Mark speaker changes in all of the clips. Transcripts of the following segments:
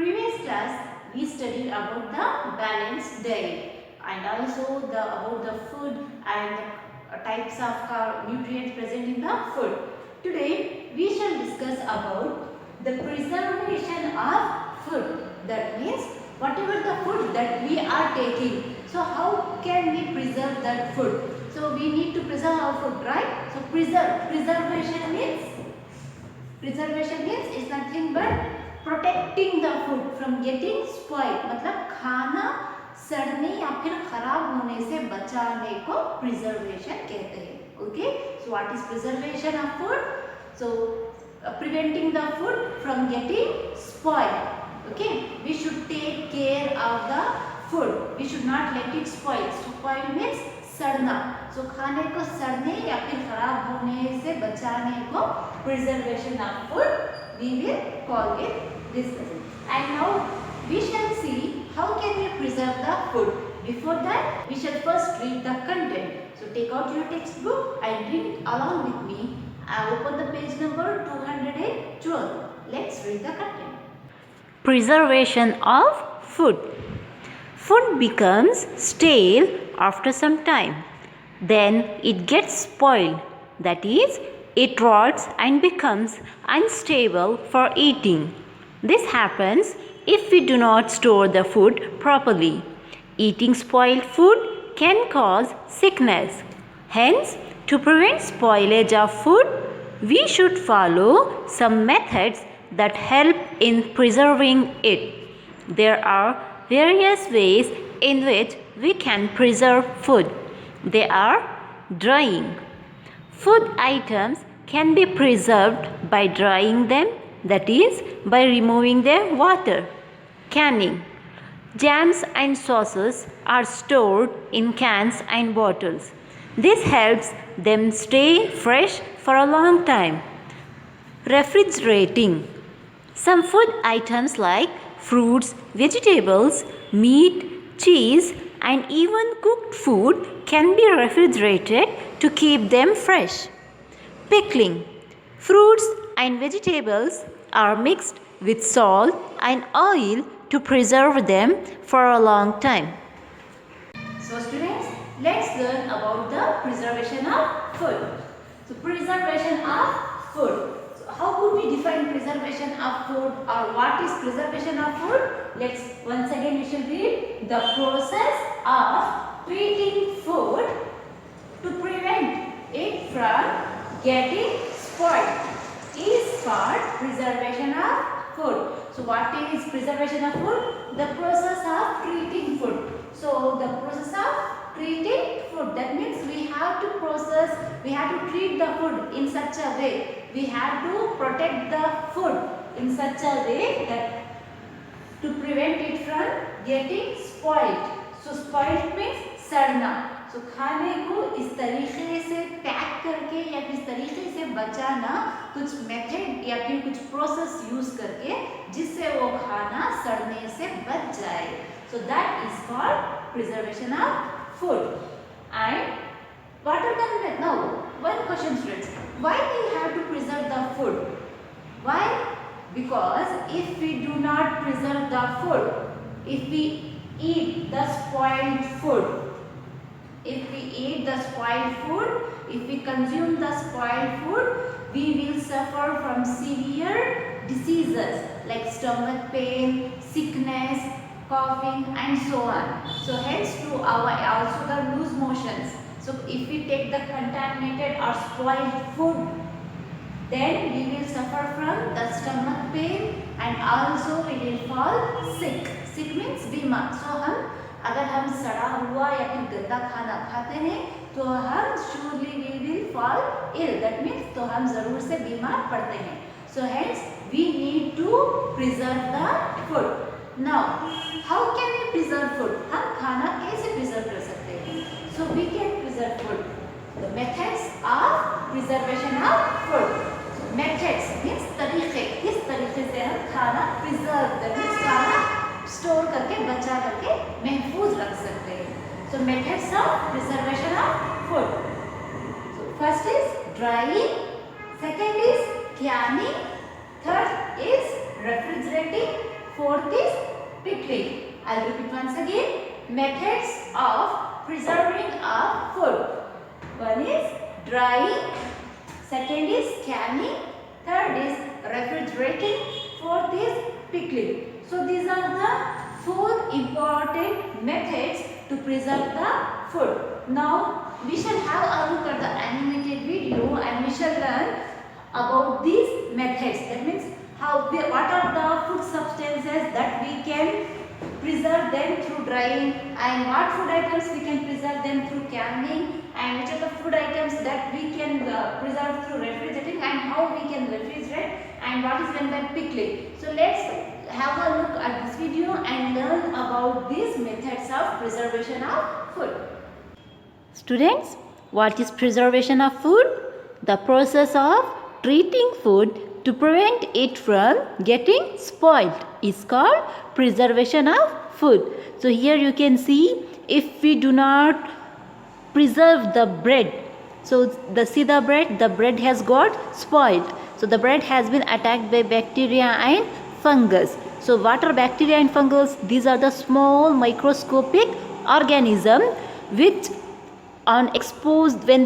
Speaker 1: Previous class we studied about the balanced diet and also about the food and types of nutrients present in the food. Today we shall discuss about the preservation of food. That means whatever the food that we are taking. So how can we preserve that food? So we need to preserve our food, right? So preservation means is nothing but protecting the food from getting spoil, मतलब खाना सड़ने या फिर खराब होने से बचाने को प्रिजर्वेशन कहते हैं. Okay, so what is preservation of food? So preventing the food from getting spoil. Okay, we should take care of the food, we should not let it spoil. Spoil means सड़ना. So खाने को सड़ने या फिर खराब होने से बचाने को preservation of food we will call it this lesson. And now we shall see how can we preserve the food. Before that we shall first read the content. So take out your textbook and read it along with me. Open the page number 212. Let's read the content.
Speaker 2: Preservation of food. Food becomes stale after some time. Then it gets spoiled. That is, it rots and becomes unstable for eating. This happens if we do not store the food properly. Eating spoiled food can cause sickness. Hence, to prevent spoilage of food, we should follow some methods that help in preserving it. There are various ways in which we can preserve food. They are drying. Food items can be preserved by drying them, that is, by removing their water. Canning. Jams and sauces are stored in cans and bottles. This helps them stay fresh for a long time. Refrigerating. Some food items like fruits, vegetables, meat, cheese, and even cooked food can be refrigerated to keep them fresh. Pickling. Fruits and vegetables are mixed with salt and oil to preserve them for a long time.
Speaker 1: So students, let's learn about the preservation of food. So preservation of food. So how could we define preservation of food, or what is preservation of food? Let's once again we shall read the process of treating food to prevent it from getting spoiled is called preservation of food. So what is preservation of food? The process of treating food. So the process of treating food, that means we have to process, we have to treat the food in such a way, we have to protect the food in such a way that to prevent it from getting spoiled. So spoiled means सड़ना. So खाने को इस तरीके से pack करके या फिर इस तरीके से बचाना, कुछ मेथड या फिर कुछ प्रोसेस यूज करके जिससे वो खाना सड़ने से बच जाए. So that is called preservation of food. And what are the now one question, students, why we have to preserve the food? Why? Because if we do not preserve the food, if we eat the spoiled food, if we eat the spoiled food, if we consume the spoiled food, we will suffer from severe diseases like stomach pain, sickness, coughing and so on. So hence to our also the loose motions. So if we take the contaminated or spoiled food, then we will suffer from the stomach pain and also we will fall sick. Sick means बीमार. So अगर हम सड़ा हुआ या फिर गंदा खाना खाते हैं तो हम surely we will fall ill. That means तो हम जरूर से बीमार पड़ते हैं. So hence we need to preserve the food. Now how can we preserve food? हम खाना कैसे preserve कर सकते हैं? So we can preserve food. The methods of preservation of food. So methods means तरीके, किस तरीके से हम खाना preserve, that means खाना स्टोर करके बचा करके महफूज रख सकते हैं. So methods of preservation of food. So first is drying, second is canning, third is refrigerating, fourth is pickling. I'll repeat once again. Methods of preserving a food. One is drying, second is canning, third is refrigerating, fourth is pickling. So these are the four important methods to preserve the food. Now we shall have a look at the animated video and we shall learn about these methods. That means what are the food substances that we can preserve them through drying, and what food items we can preserve them through canning, and which are the food items that we can preserve through refrigerating, and how we can refrigerate, and what is meant by pickling. So let's have a look at this video and learn about these methods of preservation of food.
Speaker 2: Students, what is preservation of food? The process of treating food to prevent it from getting spoiled is called preservation of food. So here you can see, if we do not preserve the bread, so see the bread has got spoiled. So the bread has been attacked by bacteria and fungus. So what are bacteria and fungus? These are the small microscopic organisms which are exposed when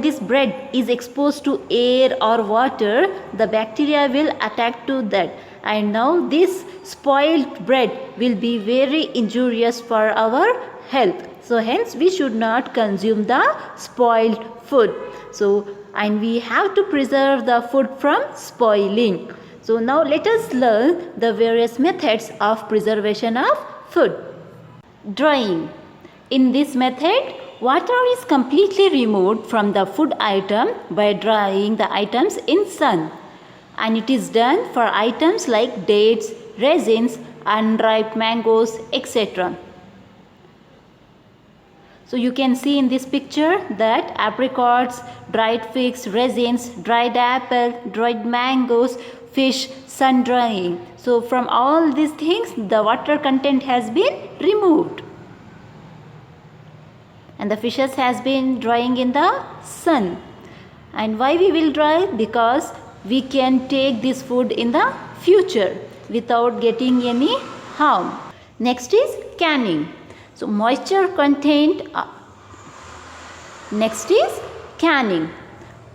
Speaker 2: this bread is exposed to air or water, the bacteria will attack to that, and now this spoiled bread will be very injurious for our health. So hence we should not consume the spoiled food. So, and we have to preserve the food from spoiling. So now let us learn the various methods of preservation of food. Drying. In this method, water is completely removed from the food item by drying the items in sun, and it is done for items like dates, raisins, unripe mangoes, etc. So you can see in this picture that apricots, dried figs, raisins, dried apple, dried mangoes, fish, sun drying. So from all these things the water content has been removed, and the fishes has been drying in the sun. And why we will dry? Because we can take this food in the future without getting any harm. Next is canning. So moisture content. Next is canning.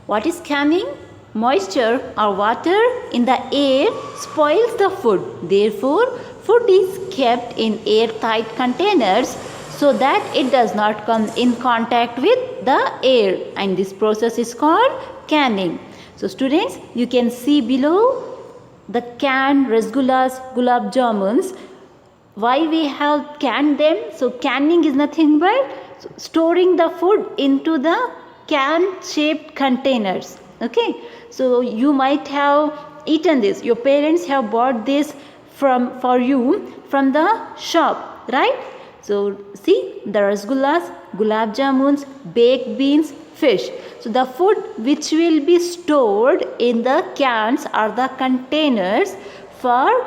Speaker 2: What is canning? Moisture or water in the air spoils the food. Therefore, food is kept in airtight containers so that it does not come in contact with the air, and this process is called canning. So students, you can see below the canned rasgullas, gulab jamuns. Why we have canned them? So canning is nothing but storing the food into the can shaped containers. Okay, so you might have eaten this, your parents have bought this for you from the shop, right? So see, the rasgullas, gulab jamuns, baked beans, fish. So the food which will be stored in the cans are the containers for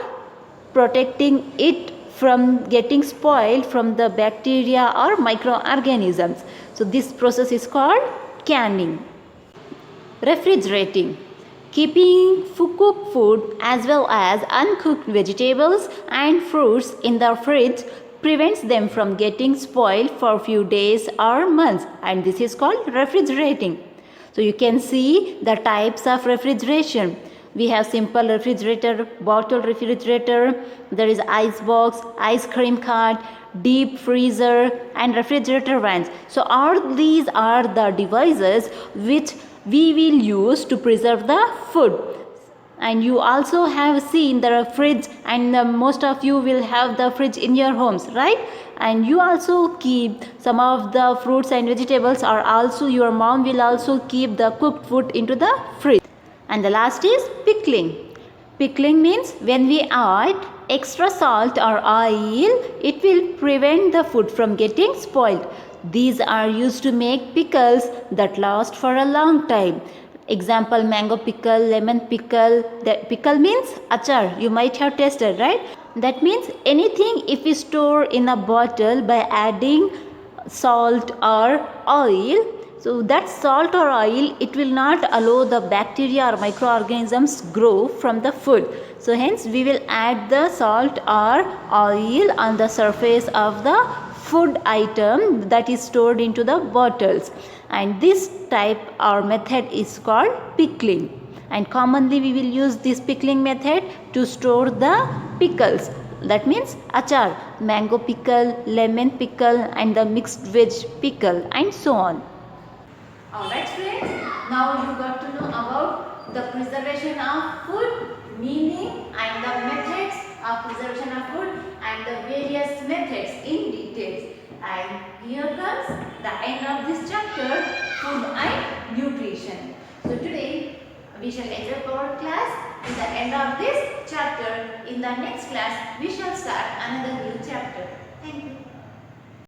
Speaker 2: protecting it from getting spoiled from the bacteria or microorganisms. So this process is called canning. Refrigerating. Keeping cooked food as well as uncooked vegetables and fruits in the fridge prevents them from getting spoiled for a few days or months, and this is called refrigerating. So you can see the types of refrigeration. We have simple refrigerator, bottle refrigerator, there is ice box, ice cream cart, deep freezer and refrigerator vans. So all these are the devices which we will use to preserve the food. And you also have seen the fridge, and most of you will have the fridge in your homes, right? And you also keep some of the fruits and vegetables, or also your mom will also keep the cooked food into the fridge. And the last is pickling. Pickling means when we add extra salt or oil, it will prevent the food from getting spoiled. These are used to make pickles that last for a long time. Example, mango pickle, lemon pickle. That pickle means achar. You might have tasted, right? That means anything if we store in a bottle by adding salt or oil, So that salt or oil, it will not allow the bacteria or microorganisms grow from the food. So hence we will add the salt or oil on the surface of the food item that is stored into the bottles, and this type or method is called pickling. And commonly we will use this pickling method to store the pickles. That means achar, mango pickle, lemon pickle, and the mixed veg pickle, and so on.
Speaker 1: Alright friends, now you got to know about the preservation of food, meaning and the methods of preservation of food and the various methods in details. And here comes the end of this chapter, food and nutrition. So today we shall end up our class. In the end of this chapter, in the next class we shall start another new chapter. Thank you.